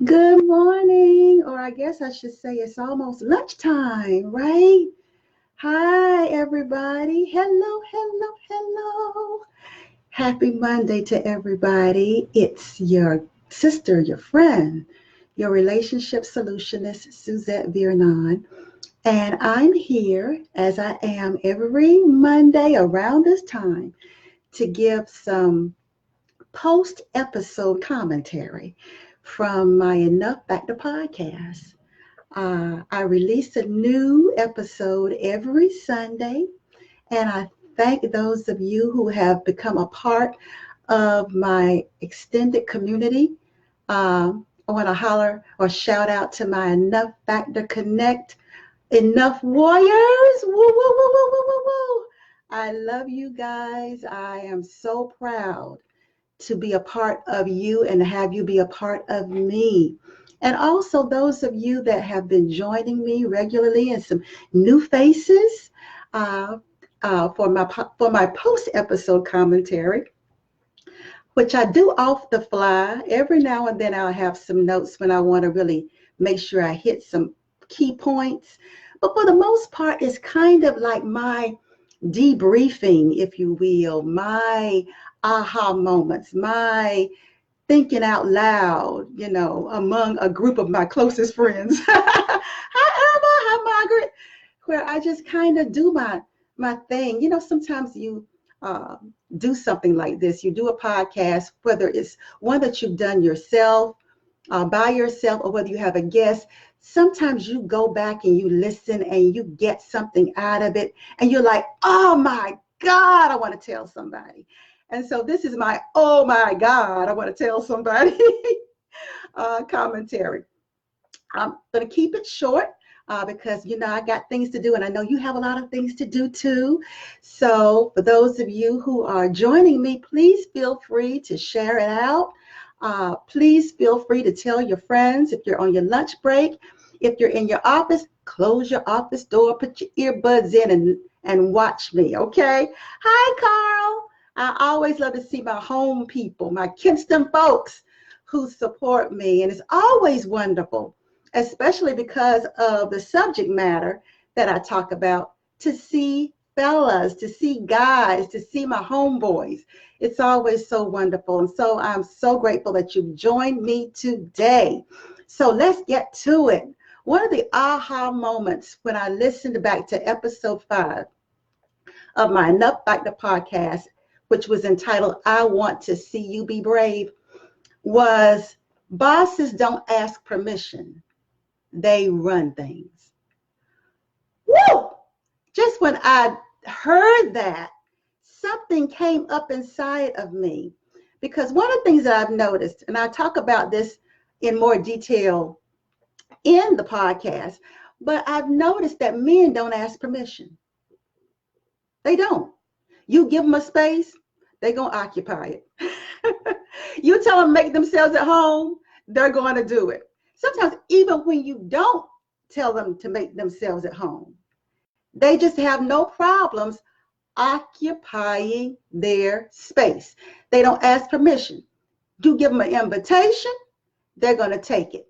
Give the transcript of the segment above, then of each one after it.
Good morning, or I guess I should say it's almost lunchtime, right? Hi, everybody. Hello, hello, hello. Happy Monday to everybody. It's your sister, your friend, your Relationship Solutionist Suzette Vearnon. And I'm here, as I am every Monday around this time, to give some post episode commentary from my Enough Factor podcast. I release a new episode every Sunday, and I thank those of you who have become a part of my extended community. I want to holler or shout out to my Enough Factor Connect Enough Warriors. Woo, woo, woo, woo, woo, woo, woo. I love you guys. I am so proud to be a part of you and have you be a part of me. And also those of you that have been joining me regularly and some new faces uh, for my post episode commentary, which I do off the fly. Every now and then I'll have some notes when I want to really make sure I hit some key points. But for the most part, it's kind of like my debriefing, if you will, my aha moments, my thinking out loud, among a group of my closest friends. Hi, Irma. Hi, Margaret. Where I just kind of do my thing. Sometimes you uh, do something like this. You do a podcast, whether it's one that you've done yourself, by yourself, or whether you have a guest. Sometimes you go back and you listen and you get something out of it and you're like, oh my God, I want to tell somebody. And so this is my, oh my God, I want to tell somebody commentary. I'm going to keep it short because, I got things to do and I know you have a lot of things to do too. So for those of you who are joining me, please feel free to share it out. Please feel free to tell your friends if you're on your lunch break. If you're in your office, close your office door, put your earbuds in and watch me, okay? Hi, Carl. I always love to see my home people, my Kinston folks who support me. And it's always wonderful, especially because of the subject matter that I talk about, to see fellas, to see guys, to see my homeboys. It's always so wonderful. And so I'm so grateful that you've joined me today. So let's get to it. One of the aha moments when I listened back to episode 5 of my Enough Factor podcast, which was entitled, I Want to See You Be Brave, was bosses don't ask permission. They run things. Woo! Just when I heard that, something came up inside of me. Because one of the things that I've noticed, and I talk about this in more detail in the podcast, but I've noticed that men don't ask permission. They don't. You give them a space, they're going to occupy it. You tell them make themselves at home, they're going to do it. Sometimes even when you don't tell them to make themselves at home, they just have no problems occupying their space. They don't ask permission. You give them an invitation, they're going to take it.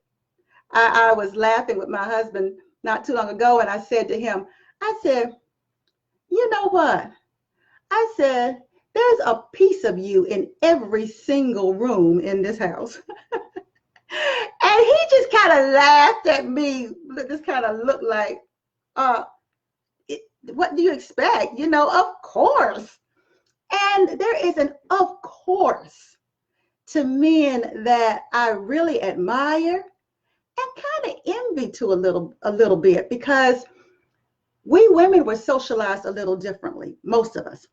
I was laughing with my husband not too long ago, and I said to him, I said, you know what? I said, there's a piece of you in every single room in this house. And he just kind of laughed at me, just kind of looked like, what do you expect? Of course. And there is an of course to men that I really admire and kind of envy to a little bit, because we women were socialized a little differently, most of us,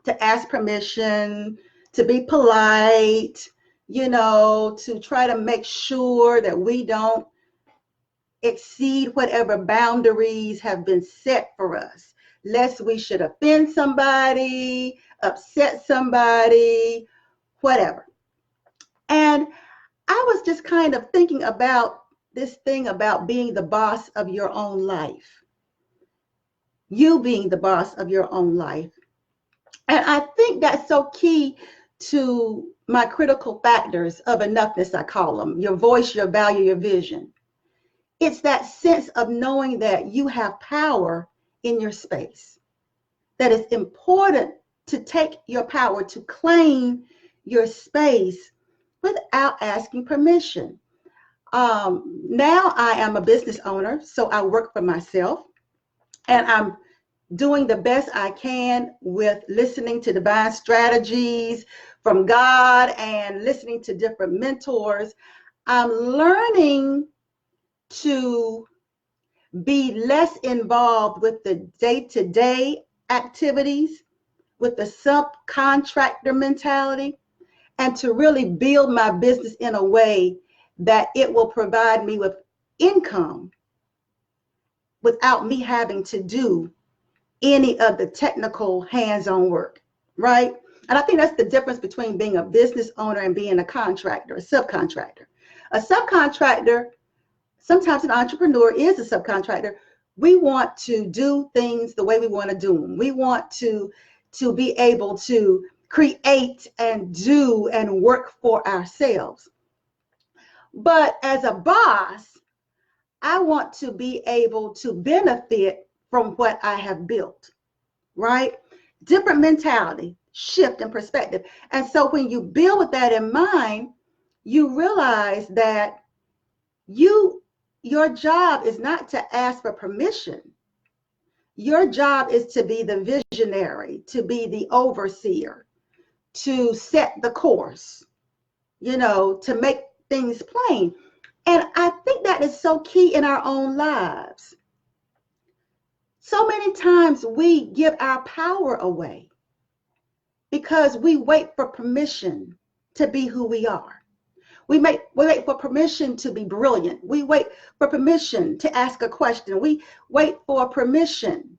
to ask permission, to be polite, to try to make sure that we don't exceed whatever boundaries have been set for us, lest we should offend somebody, upset somebody, whatever. And I was just kind of thinking about this thing about being the boss of your own life. You being the boss of your own life. And I think that's so key to my critical factors of enoughness, I call them, your voice, your value, your vision. It's that sense of knowing that you have power in your space, that it's important to take your power, to claim your space without asking permission. Now I am a business owner, so I work for myself, and I'm doing the best I can with listening to divine strategies from God and listening to different mentors. I'm learning to be less involved with the day-to-day activities, with the subcontractor mentality, and to really build my business in a way that it will provide me with income without me having to do any of the technical hands-on work, right? And I think that's the difference between being a business owner and being a contractor, a subcontractor. A subcontractor, sometimes an entrepreneur is a subcontractor. We want to do things the way we want to do them. We want to be able to create and do and work for ourselves. But as a boss, I want to be able to benefit from what I have built, right? Different mentality, shift in perspective. And so when you build with that in mind, you realize that your job is not to ask for permission. Your job is to be the visionary, to be the overseer, to set the course, to make things plain. And I think that is so key in our own lives. So many times we give our power away because we wait for permission to be who we are. We wait for permission to be brilliant. We wait for permission to ask a question. We wait for permission.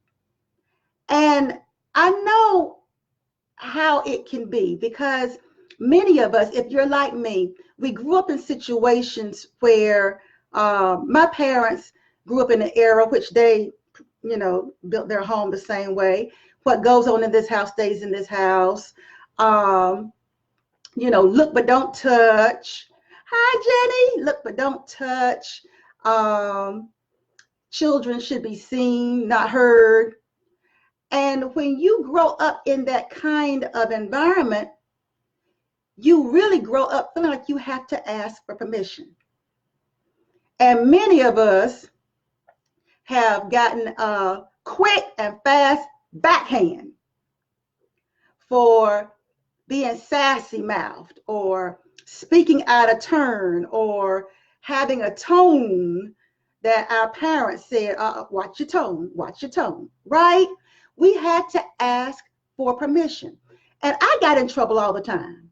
And I know how it can be because many of us, if you're like me, we grew up in situations where my parents grew up in an era which they, built their home the same way. What goes on in this house stays in this house. Look but don't touch. Hi, Jenny. Look but don't touch. Children should be seen, not heard. And when you grow up in that kind of environment, you really grow up feeling like you have to ask for permission. And many of us have gotten a quick and fast backhand for being sassy-mouthed or speaking out of turn or having a tone that our parents said, watch your tone, right? We had to ask for permission. And I got in trouble all the time.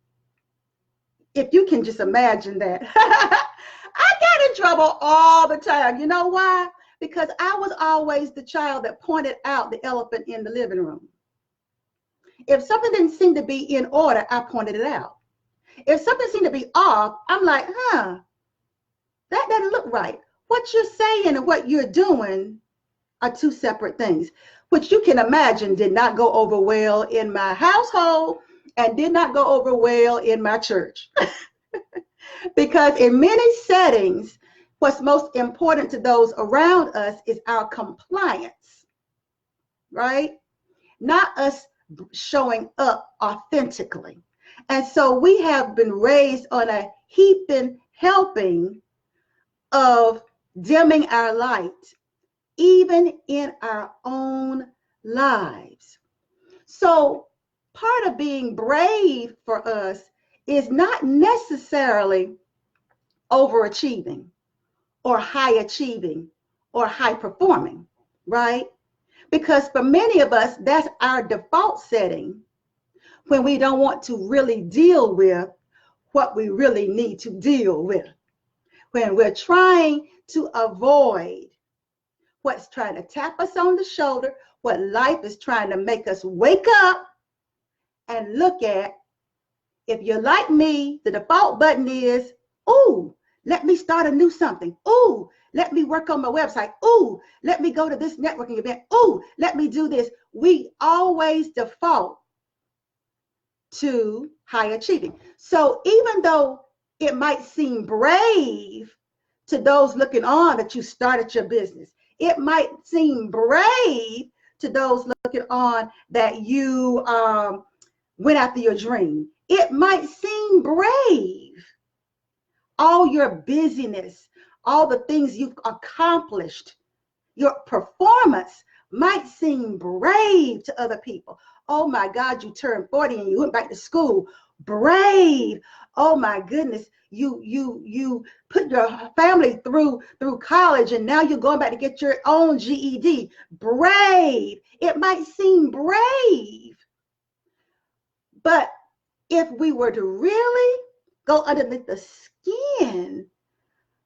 If you can just imagine that. I got in trouble all the time. You know why? Because I was always the child that pointed out the elephant in the living room. If something didn't seem to be in order, I pointed it out. If something seemed to be off, I'm like, that doesn't look right. What you're saying and what you're doing are two separate things, which you can imagine did not go over well in my household and did not go over well in my church. Because in many settings, what's most important to those around us is our compliance, right? Not us showing up authentically. And so we have been raised on a heaping helping of dimming our light, even in our own lives. So part of being brave for us is not necessarily overachieving or high achieving or high performing, right? Because for many of us, that's our default setting when we don't want to really deal with what we really need to deal with. When we're trying to avoid what's trying to tap us on the shoulder, what life is trying to make us wake up and look at. If you're like me, the default button is, ooh, let me start a new something. Ooh, let me work on my website. Ooh, let me go to this networking event. Ooh, let me do this. We always default to high achieving. So even though it might seem brave to those looking on that you started your business, it might seem brave to those looking on that you went after your dream. It might seem brave. All your busyness, all the things you've accomplished, your performance might seem brave to other people. Oh my God, you turned 40 and you went back to school. Brave. Oh my goodness, you put your family through college and now you're going back to get your own GED. Brave. It might seem brave. But if we were to really go underneath the skin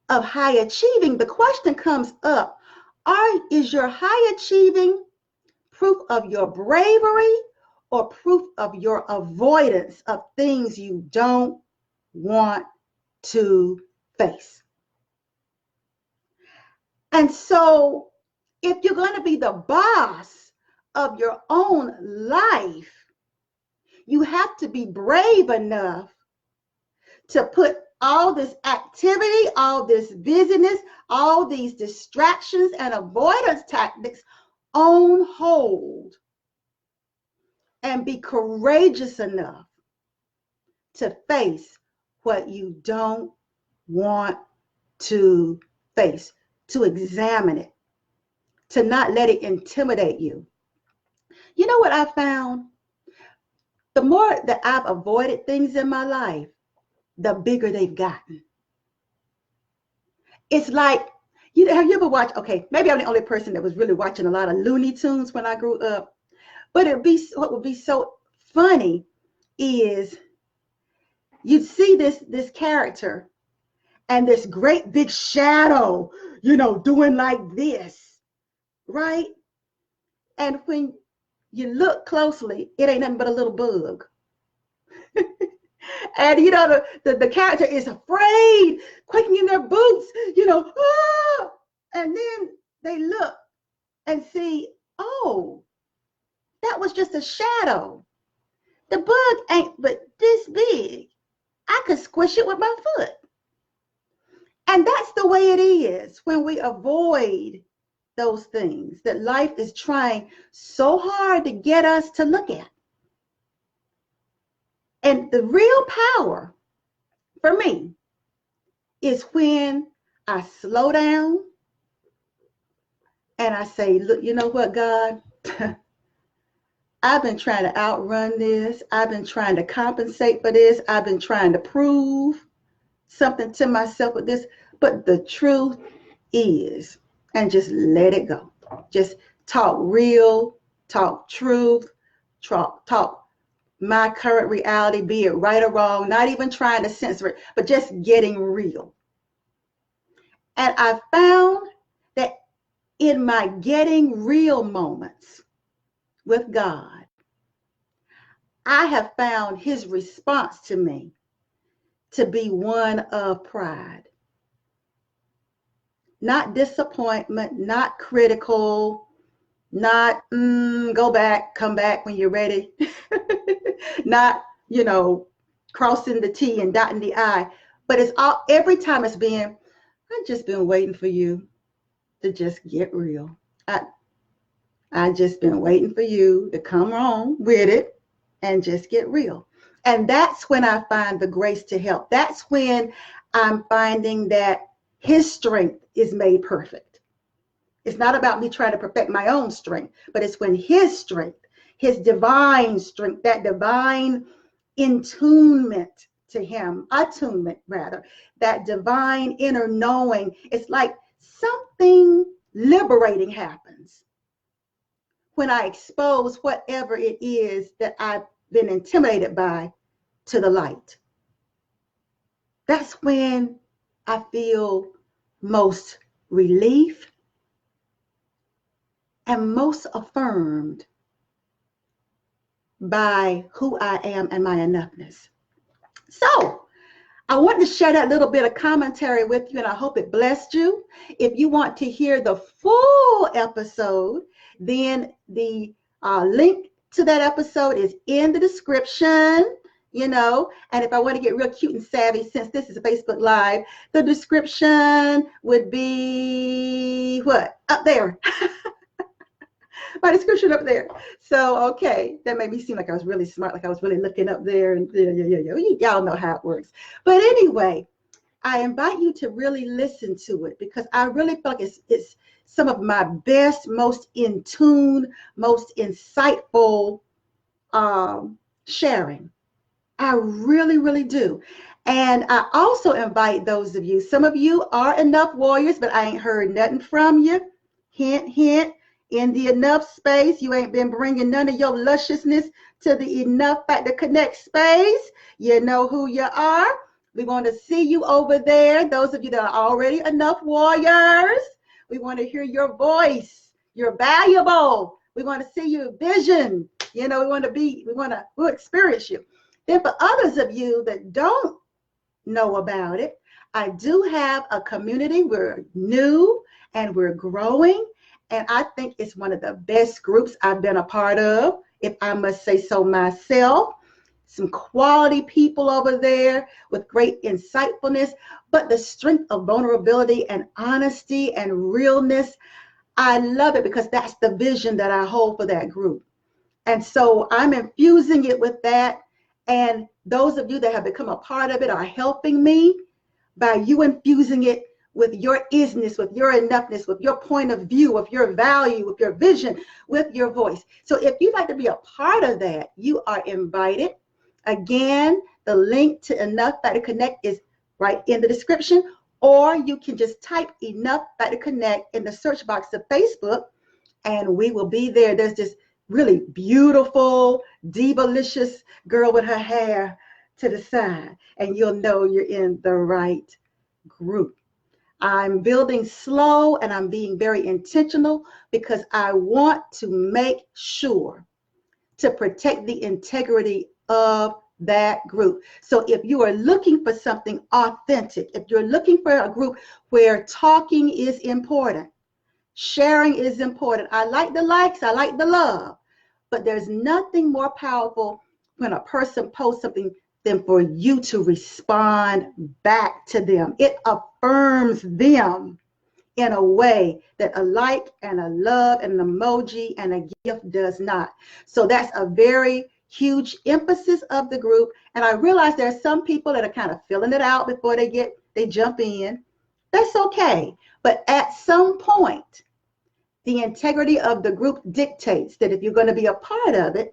of high achieving, the question comes up, is your high achieving proof of your bravery or proof of your avoidance of things you don't want to face? And so if you're going to be the boss of your own life, you have to be brave enough to put all this activity, all this busyness, all these distractions and avoidance tactics on hold and be courageous enough to face what you don't want to face, to examine it, to not let it intimidate you. You know what I found? The more that I've avoided things in my life, the bigger they've gotten. It's like, have you ever watched, okay, maybe I'm the only person that was really watching a lot of Looney Tunes when I grew up, but what would be so funny is you'd see this character and this great big shadow, doing like this, right? And when you look closely, it ain't nothing but a little bug. And the character is afraid, quaking in their boots, ah! And then they look and see, oh, that was just a shadow. The bug ain't but this big. I could squish it with my foot. And that's the way it is when we avoid those things that life is trying so hard to get us to look at. And the real power for me is when I slow down and I say, look, you know what, God? I've been trying to outrun this. I've been trying to compensate for this. I've been trying to prove something to myself with this. But the truth is, and just let it go. Just talk real, talk truth, talk my current reality, be it right or wrong, not even trying to censor it, but just getting real. And I found that in my getting real moments with God, I have found his response to me to be one of pride. Not disappointment, not critical, not go back, come back when you're ready. Not, crossing the T and dotting the I. But it's all, every time it's been, I've just been waiting for you to just get real. I just been waiting for you to come on with it and just get real. And that's when I find the grace to help. That's when I'm finding that his strength is made perfect. It's not about me trying to perfect my own strength, but it's when his strength, his divine strength, that divine attunement to him, that divine inner knowing, it's like something liberating happens when I expose whatever it is that I've been intimidated by to the light. That's when I feel most relief and most affirmed by who I am and my enoughness. So I want to share that little bit of commentary with you, and I hope it blessed you. If you want to hear the full episode, then the link to that episode is in the description. you know. And if I want to get real cute and savvy, since this is a Facebook Live, the description would be what? Up there. My description up there. So, okay, that made me seem like I was really smart, like I was really looking up there. And y'all know how it works. But anyway, I invite you to really listen to it because I really feel like it's some of my best, most in tune, most insightful sharing. I really, really do. And I also invite those of you, some of you are enough warriors, but I ain't heard nothing from you. Hint, hint, in the enough space, you ain't been bringing none of your lusciousness to the enough Factor Connect space. You know who you are. We want to see you over there. Those of you that are already enough warriors, we want to hear your voice. You're valuable. We want to see your vision. You know, we'll experience you. Then for others of you that don't know about it, I do have a community. We're new and we're growing. And I think it's one of the best groups I've been a part of, if I must say so myself. Some quality people over there with great insightfulness, but the strength of vulnerability and honesty and realness. I love it because that's the vision that I hold for that group. And so I'm infusing it with that. And those of you that have become a part of it are helping me by you infusing it with your isness, with your enoughness, with your point of view, with your value, with your vision, with your voice. So if you'd like to be a part of that, you are invited. Again, the link to Enough Factor Connect is right in the description, or you can just type Enough Factor Connect in the search box of Facebook, and we will be there. There's this really beautiful, diva-licious girl with her hair to the side, and you'll know you're in the right group. I'm building slow and I'm being very intentional because I want to make sure to protect the integrity of that group. So if you are looking for something authentic, if you're looking for a group where talking is important, sharing is important. I like the likes, I like the love, but there's nothing more powerful when a person posts something than for you to respond back to them. It affirms them in a way that a like and a love and an emoji and a gift does not. So that's a very huge emphasis of the group. And I realize there are some people that are kind of filling it out before they jump in. That's okay. But at some point, the integrity of the group dictates that if you're going to be a part of it,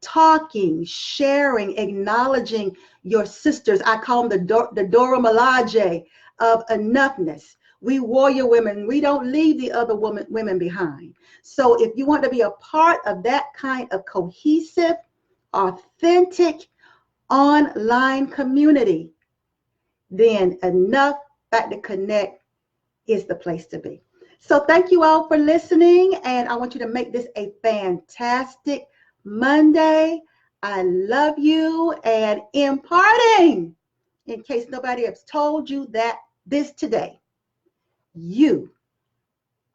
talking, sharing, acknowledging your sisters. I call them the Dora Milaje of enoughness. We warrior women, we don't leave the other women behind. So if you want to be a part of that kind of cohesive, authentic online community, then Enough Factor Connect is the place to be. So thank you all for listening, and I want you to make this a fantastic Monday. I love you, and imparting, in case nobody has told you that this today, you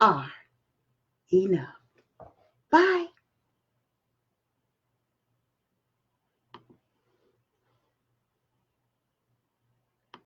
are enough. Bye.